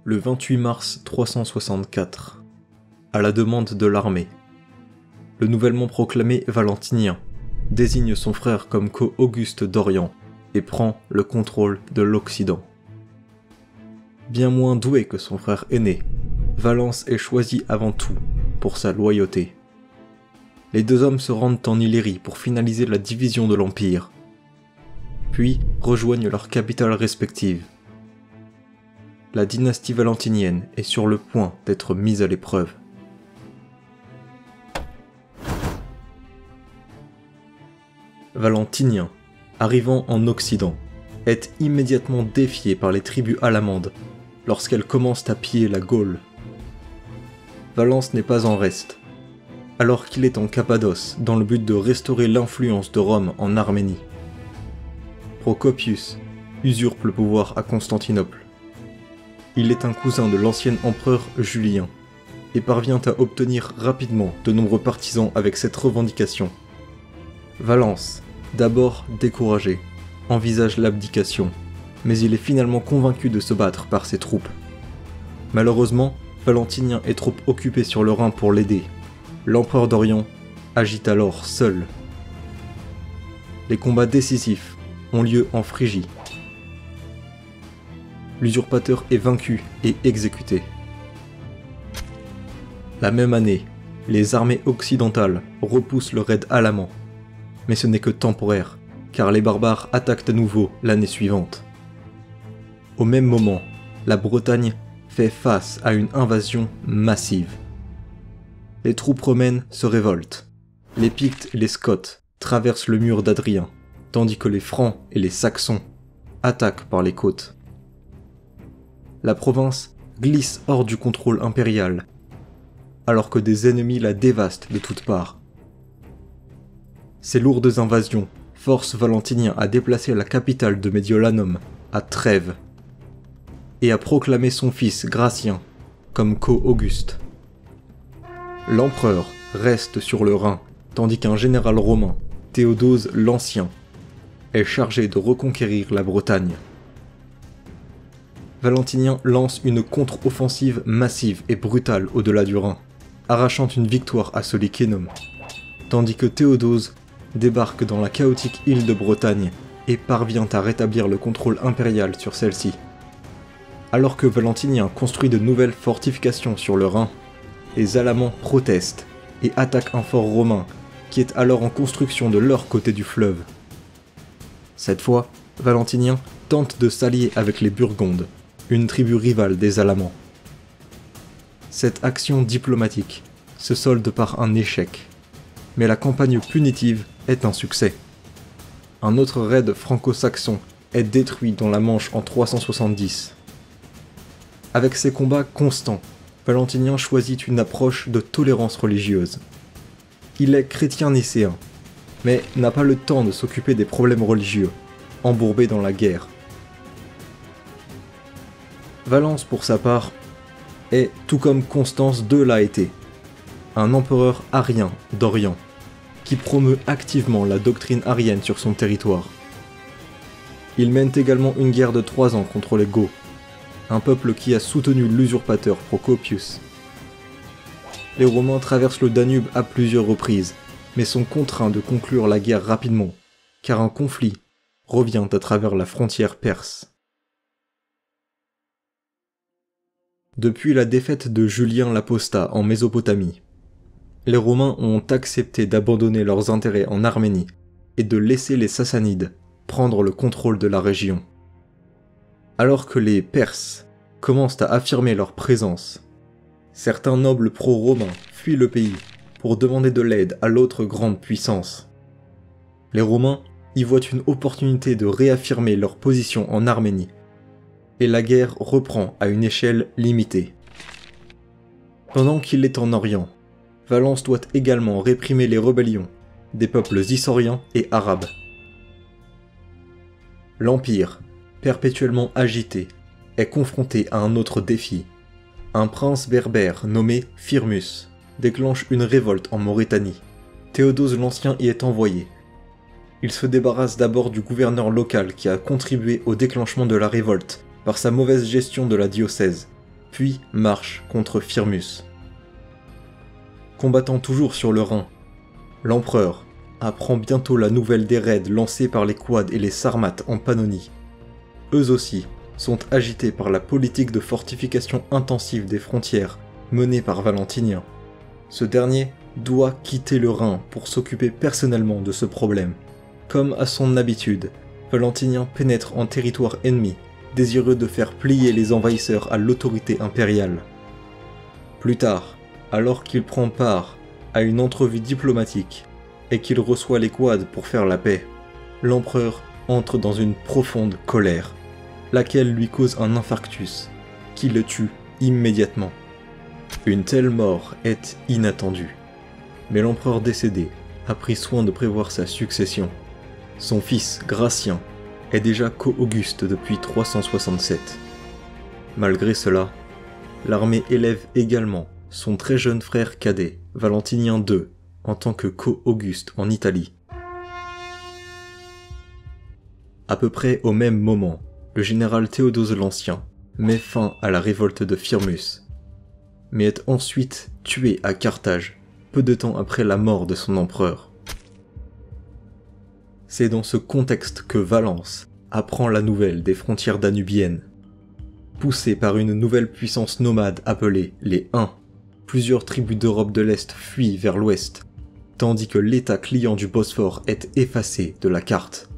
le 28 mars 364, à la demande de l'armée. Le nouvellement proclamé Valentinien désigne son frère comme co-Auguste d'Orient et prend le contrôle de l'Occident. Bien moins doué que son frère aîné, Valence est choisi avant tout pour sa loyauté. Les deux hommes se rendent en Illyrie pour finaliser la division de l'Empire, puis rejoignent leurs capitales respectives. La dynastie valentinienne est sur le point d'être mise à l'épreuve. Valentinien, arrivant en Occident, est immédiatement défié par les tribus alamandes lorsqu'elles commencent à piller la Gaule. Valence n'est pas en reste, alors qu'il est en Cappadoce dans le but de restaurer l'influence de Rome en Arménie. Procopius usurpe le pouvoir à Constantinople. Il est un cousin de l'ancien empereur Julien et parvient à obtenir rapidement de nombreux partisans avec cette revendication. Valence, d'abord découragé, envisage l'abdication, mais il est finalement convaincu de se battre par ses troupes. Malheureusement, Valentinien est trop occupé sur le Rhin pour l'aider. L'empereur d'Orient agit alors seul. Les combats décisifs ont lieu en Phrygie. L'usurpateur est vaincu et exécuté. La même année, les armées occidentales repoussent le raid alamand. Mais ce n'est que temporaire, car les barbares attaquent à nouveau l'année suivante. Au même moment, la Bretagne fait face à une invasion massive. Les troupes romaines se révoltent. Les Pictes et les Scots traversent le mur d'Adrien, tandis que les Francs et les Saxons attaquent par les côtes. La province glisse hors du contrôle impérial, alors que des ennemis la dévastent de toutes parts. Ces lourdes invasions forcent Valentinien à déplacer la capitale de Mediolanum à Trèves et à proclamer son fils Gratien comme co-Auguste. L'empereur reste sur le Rhin, tandis qu'un général romain, Théodose l'Ancien, est chargé de reconquérir la Bretagne. Valentinien lance une contre-offensive massive et brutale au-delà du Rhin, arrachant une victoire à Solichenum, tandis que Théodose débarque dans la chaotique île de Bretagne et parvient à rétablir le contrôle impérial sur celle-ci. Alors que Valentinien construit de nouvelles fortifications sur le Rhin, les Alamans protestent et attaquent un fort romain qui est alors en construction de leur côté du fleuve. Cette fois, Valentinien tente de s'allier avec les Burgondes, une tribu rivale des Alamans. Cette action diplomatique se solde par un échec, mais la campagne punitive est un succès. Un autre raid franco-saxon est détruit dans la Manche en 370. Avec ces combats constants, Valentinien choisit une approche de tolérance religieuse. Il est chrétien nicéen, mais n'a pas le temps de s'occuper des problèmes religieux, embourbé dans la guerre. Valence, pour sa part, est, tout comme Constance II l'a été, un empereur arien d'Orient, qui promeut activement la doctrine arienne sur son territoire. Il mène également une guerre de 3 ans contre les Goths, un peuple qui a soutenu l'usurpateur Procopius. Les Romains traversent le Danube à plusieurs reprises, mais sont contraints de conclure la guerre rapidement, car un conflit revient à travers la frontière perse. Depuis la défaite de Julien l'Apostat en Mésopotamie, les Romains ont accepté d'abandonner leurs intérêts en Arménie et de laisser les Sassanides prendre le contrôle de la région. Alors que les Perses commencent à affirmer leur présence, certains nobles pro-romains fuient le pays pour demander de l'aide à l'autre grande puissance. Les Romains y voient une opportunité de réaffirmer leur position en Arménie, et la guerre reprend à une échelle limitée. Pendant qu'il est en Orient, Valence doit également réprimer les rébellions des peuples isoriens et arabes. L'Empire, perpétuellement agité, est confronté à un autre défi. Un prince berbère nommé Firmus déclenche une révolte en Mauritanie. Théodose l'Ancien y est envoyé. Il se débarrasse d'abord du gouverneur local qui a contribué au déclenchement de la révolte par sa mauvaise gestion de la diocèse, puis marche contre Firmus. Combattant toujours sur le Rhin, l'empereur apprend bientôt la nouvelle des raids lancés par les Quads et les Sarmates en Pannonie. Eux aussi sont agités par la politique de fortification intensive des frontières menée par Valentinien. Ce dernier doit quitter le Rhin pour s'occuper personnellement de ce problème. Comme à son habitude, Valentinien pénètre en territoire ennemi, désireux de faire plier les envahisseurs à l'autorité impériale. Plus tard, alors qu'il prend part à une entrevue diplomatique et qu'il reçoit les Quads pour faire la paix, l'empereur entre dans une profonde colère, laquelle lui cause un infarctus, qui le tue immédiatement. Une telle mort est inattendue, mais l'empereur décédé a pris soin de prévoir sa succession. Son fils, Gratien, est déjà co-auguste depuis 367. Malgré cela, l'armée élève également son très jeune frère cadet, Valentinien II, en tant que co-auguste en Italie. À peu près au même moment, le général Théodose l'Ancien met fin à la révolte de Firmus, mais est ensuite tué à Carthage, peu de temps après la mort de son empereur. C'est dans ce contexte que Valence apprend la nouvelle des frontières danubiennes. Poussés par une nouvelle puissance nomade appelée les Huns, plusieurs tribus d'Europe de l'Est fuient vers l'ouest, tandis que l'état client du Bosphore est effacé de la carte.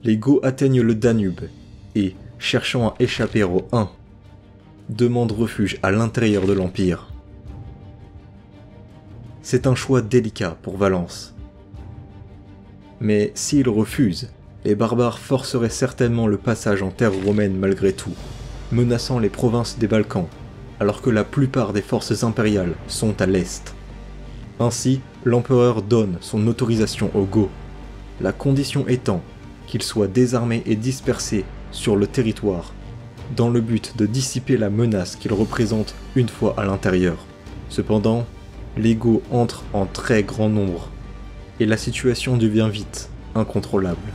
Les Goths atteignent le Danube et, cherchant à échapper aux Huns, demandent refuge à l'intérieur de l'Empire. C'est un choix délicat pour Valence. Mais s'il refuse, les barbares forceraient certainement le passage en terre romaine malgré tout, menaçant les provinces des Balkans, alors que la plupart des forces impériales sont à l'est. Ainsi, l'empereur donne son autorisation aux Goths, la condition étant qu'ils soient désarmés et dispersés sur le territoire, dans le but de dissiper la menace qu'ils représentent une fois à l'intérieur. Cependant, les Goths entrent en très grand nombre, et la situation devient vite incontrôlable.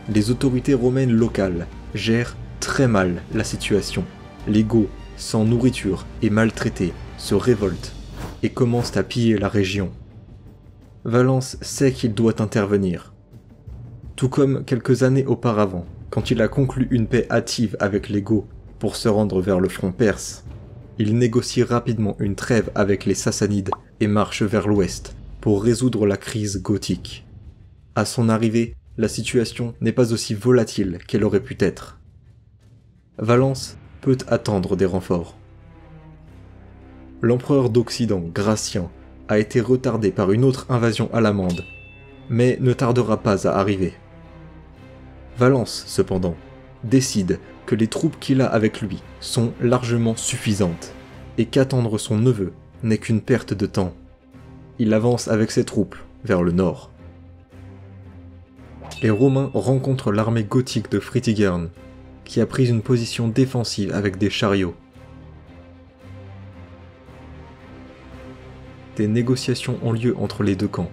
Les autorités romaines locales gèrent très mal la situation. Les Goths, sans nourriture et maltraités, se révoltent et commencent à piller la région. Valence sait qu'il doit intervenir. Tout comme quelques années auparavant, quand il a conclu une paix hâtive avec les Goths pour se rendre vers le front perse, il négocie rapidement une trêve avec les Sassanides et marche vers l'ouest pour résoudre la crise gothique. À son arrivée, la situation n'est pas aussi volatile qu'elle aurait pu être. Valence peut attendre des renforts. L'empereur d'Occident, Gratien, a été retardé par une autre invasion allemande, mais ne tardera pas à arriver. Valence, cependant, décide que les troupes qu'il a avec lui sont largement suffisantes, et qu'attendre son neveu n'est qu'une perte de temps. Il avance avec ses troupes vers le nord. Les Romains rencontrent l'armée gothique de Fritigern, qui a pris une position défensive avec des chariots. Des négociations ont lieu entre les deux camps.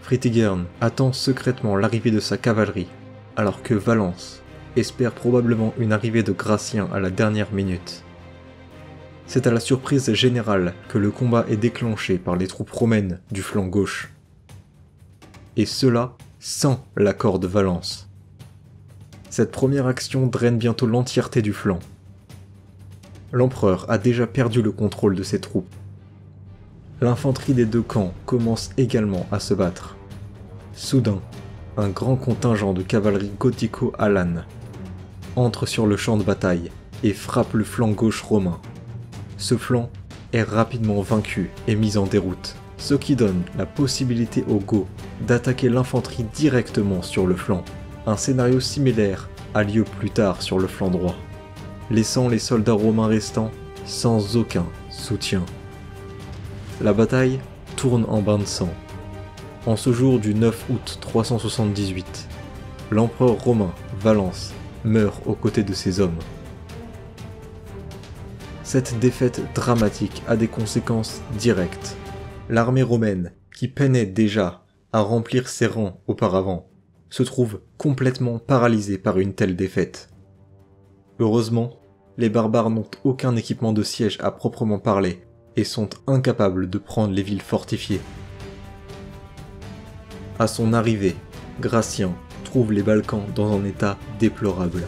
Fritigern attend secrètement l'arrivée de sa cavalerie, alors que Valence espère probablement une arrivée de Gratien à la dernière minute. C'est à la surprise générale que le combat est déclenché par les troupes romaines du flanc gauche. Et cela sans l'accord de Valence. Cette première action draine bientôt l'entièreté du flanc. L'empereur a déjà perdu le contrôle de ses troupes. L'infanterie des deux camps commence également à se battre. Soudain, un grand contingent de cavalerie gothico-alane entre sur le champ de bataille et frappe le flanc gauche romain. Ce flanc est rapidement vaincu et mis en déroute, ce qui donne la possibilité aux Goths d'attaquer l'infanterie directement sur le flanc. Un scénario similaire a lieu plus tard sur le flanc droit, laissant les soldats romains restants sans aucun soutien. La bataille tourne en bain de sang. En ce jour du 9 août 378, l'empereur romain Valence meurt aux côtés de ses hommes. Cette défaite dramatique a des conséquences directes. L'armée romaine, qui peinait déjà à remplir ses rangs auparavant, se trouve complètement paralysée par une telle défaite. Heureusement, les barbares n'ont aucun équipement de siège à proprement parler et sont incapables de prendre les villes fortifiées. À son arrivée, Gratien trouve les Balkans dans un état déplorable.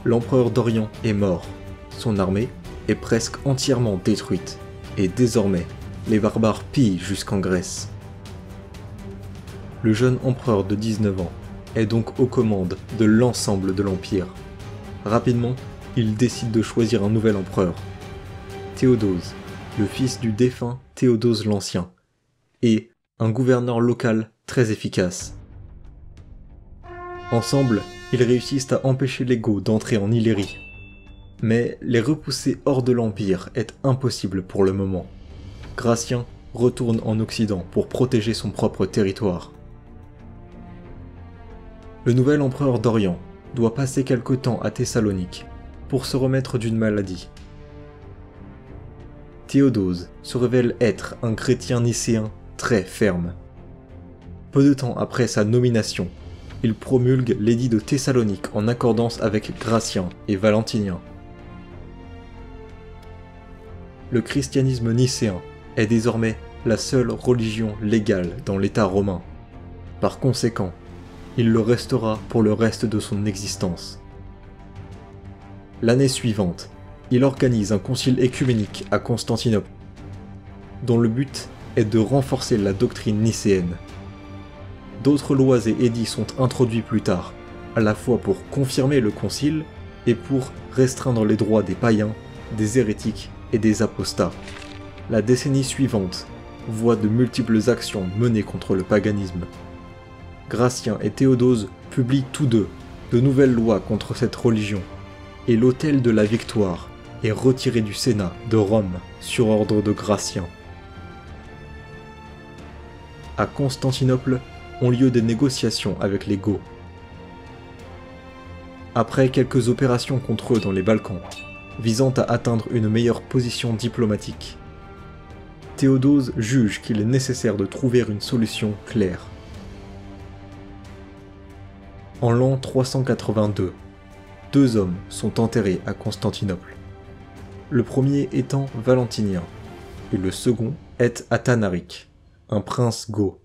L'empereur d'Orient est mort, son armée est presque entièrement détruite, et désormais, les barbares pillent jusqu'en Grèce. Le jeune empereur de 19 ans est donc aux commandes de l'ensemble de l'Empire. Rapidement, il décide de choisir un nouvel empereur, Théodose, le fils du défunt Théodose l'Ancien, et un gouverneur local très efficace. Ensemble, ils réussissent à empêcher les Goths d'entrer en Illyrie. Mais les repousser hors de l'Empire est impossible pour le moment. Gratien retourne en Occident pour protéger son propre territoire. Le nouvel empereur d'Orient doit passer quelque temps à Thessalonique pour se remettre d'une maladie. Théodose se révèle être un chrétien nicéen très ferme. Peu de temps après sa nomination, il promulgue l'édit de Thessalonique en accordance avec Gratien et Valentinien. Le christianisme nicéen est désormais la seule religion légale dans l'État romain. Par conséquent, il le restera pour le reste de son existence. L'année suivante, il organise un concile écuménique à Constantinople, dont le but est de renforcer la doctrine nicéenne. D'autres lois et édits sont introduits plus tard, à la fois pour confirmer le concile et pour restreindre les droits des païens, des hérétiques et des apostats. La décennie suivante voit de multiples actions menées contre le paganisme. Gratien et Théodose publient tous deux de nouvelles lois contre cette religion, et l'autel de la victoire est retiré du Sénat de Rome sur ordre de Gratien. À Constantinople ont lieu des négociations avec les Goths. Après quelques opérations contre eux dans les Balkans, visant à atteindre une meilleure position diplomatique, Théodose juge qu'il est nécessaire de trouver une solution claire. En l'an 382, 2 hommes sont enterrés à Constantinople. Le premier étant Valentinien, et le second est Athanaric, un prince goth.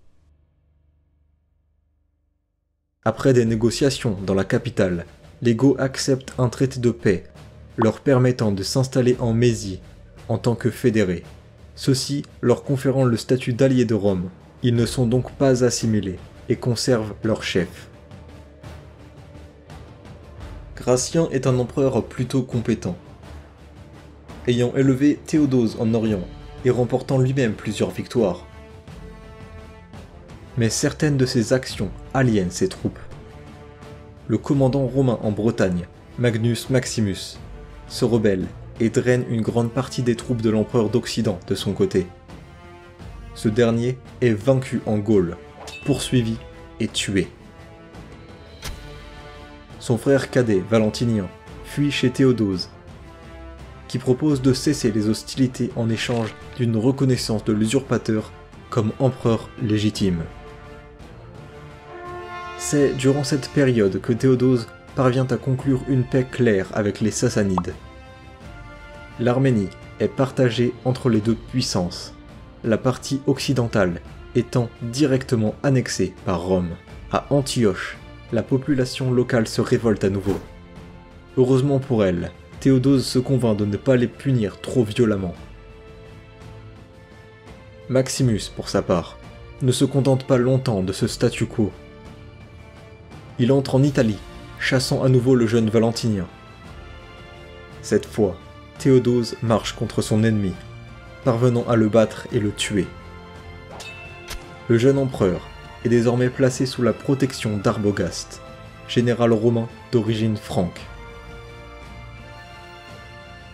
Après des négociations dans la capitale, les Goths acceptent un traité de paix, leur permettant de s'installer en Mésie en tant que fédérés. Ceux-ci leur conférant le statut d'alliés de Rome. Ils ne sont donc pas assimilés et conservent leur chef. Gratien est un empereur plutôt compétent. Ayant élevé Théodose en Orient et remportant lui-même plusieurs victoires. Mais certaines de ses actions aliènent ses troupes. Le commandant romain en Bretagne, Magnus Maximus, se rebelle et draine une grande partie des troupes de l'empereur d'Occident de son côté. Ce dernier est vaincu en Gaule, poursuivi et tué. Son frère cadet, Valentinien, fuit chez Théodose, qui propose de cesser les hostilités en échange d'une reconnaissance de l'usurpateur comme empereur légitime. C'est durant cette période que Théodose parvient à conclure une paix claire avec les Sassanides. L'Arménie est partagée entre les deux puissances, la partie occidentale étant directement annexée par Rome. À Antioche, la population locale se révolte à nouveau. Heureusement pour elle, Théodose se convainc de ne pas les punir trop violemment. Maximus, pour sa part, ne se contente pas longtemps de ce statu quo. Il entre en Italie, chassant à nouveau le jeune Valentinien. Cette fois, Théodose marche contre son ennemi, parvenant à le battre et le tuer. Le jeune empereur est désormais placé sous la protection d'Arbogaste, général romain d'origine franque.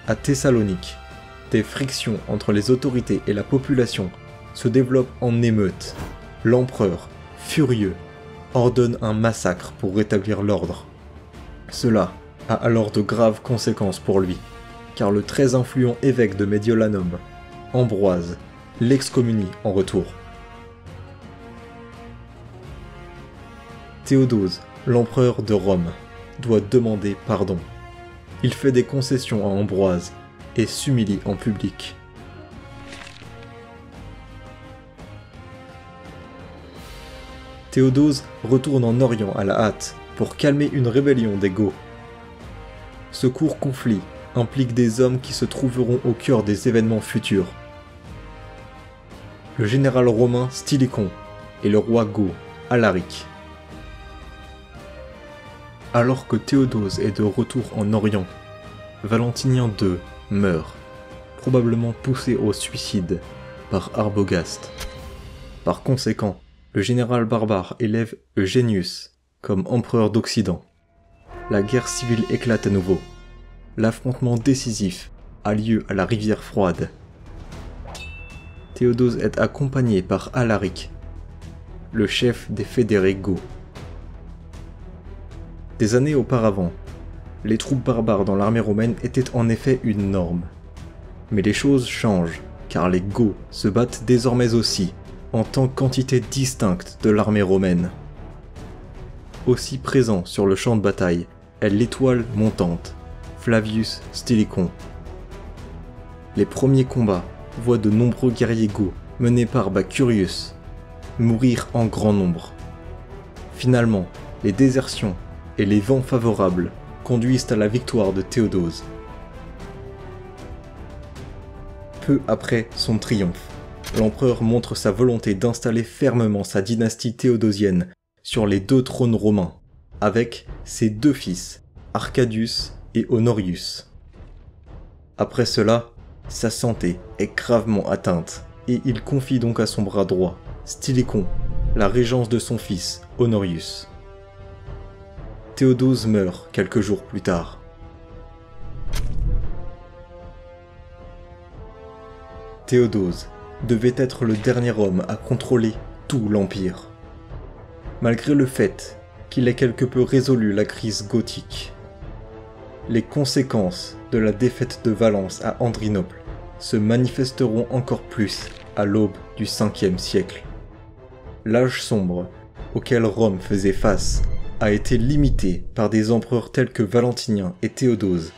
À Thessalonique, des frictions entre les autorités et la population se développent en émeute. L'empereur, furieux, ordonne un massacre pour rétablir l'ordre. Cela a alors de graves conséquences pour lui, car le très influent évêque de Mediolanum, Ambroise, l'excommunie en retour. Théodose, l'empereur de Rome, doit demander pardon. Il fait des concessions à Ambroise et s'humilie en public. Théodose retourne en Orient à la hâte pour calmer une rébellion des Goths. Ce court conflit implique des hommes qui se trouveront au cœur des événements futurs. Le général romain Stylicon et le roi goth Alaric. Alors que Théodose est de retour en Orient, Valentinien II meurt, probablement poussé au suicide par Arbogast. Par conséquent, le général barbare élève Eugenius comme empereur d'Occident. La guerre civile éclate à nouveau. L'affrontement décisif a lieu à la rivière Froide. Théodose est accompagné par Alaric, le chef des fédérés goths. Des années auparavant, les troupes barbares dans l'armée romaine étaient en effet une norme. Mais les choses changent, car les Goths se battent désormais aussi, en tant qu'entité distincte de l'armée romaine. Aussi présent sur le champ de bataille est l'étoile montante, Flavius Stylicon. Les premiers combats voient de nombreux guerriers goths menés par Bacurius mourir en grand nombre. Finalement, les désertions et les vents favorables conduisent à la victoire de Théodose. Peu après son triomphe, l'empereur montre sa volonté d'installer fermement sa dynastie théodosienne sur les 2 trônes romains, avec ses 2 fils, Arcadius et Honorius. Après cela, sa santé est gravement atteinte, et il confie donc à son bras droit, Stylicon, la régence de son fils, Honorius. Théodose meurt quelques jours plus tard. Théodose devait être le dernier homme à contrôler tout l'Empire. Malgré le fait qu'il ait quelque peu résolu la crise gothique, les conséquences de la défaite de Valence à Andrinople se manifesteront encore plus à l'aube du 5e siècle. L'âge sombre auquel Rome faisait face a été limité par des empereurs tels que Valentinien et Théodose.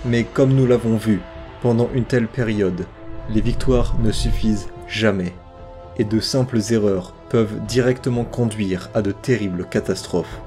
Mais comme nous l'avons vu, pendant une telle période, les victoires ne suffisent jamais, et de simples erreurs peuvent directement conduire à de terribles catastrophes.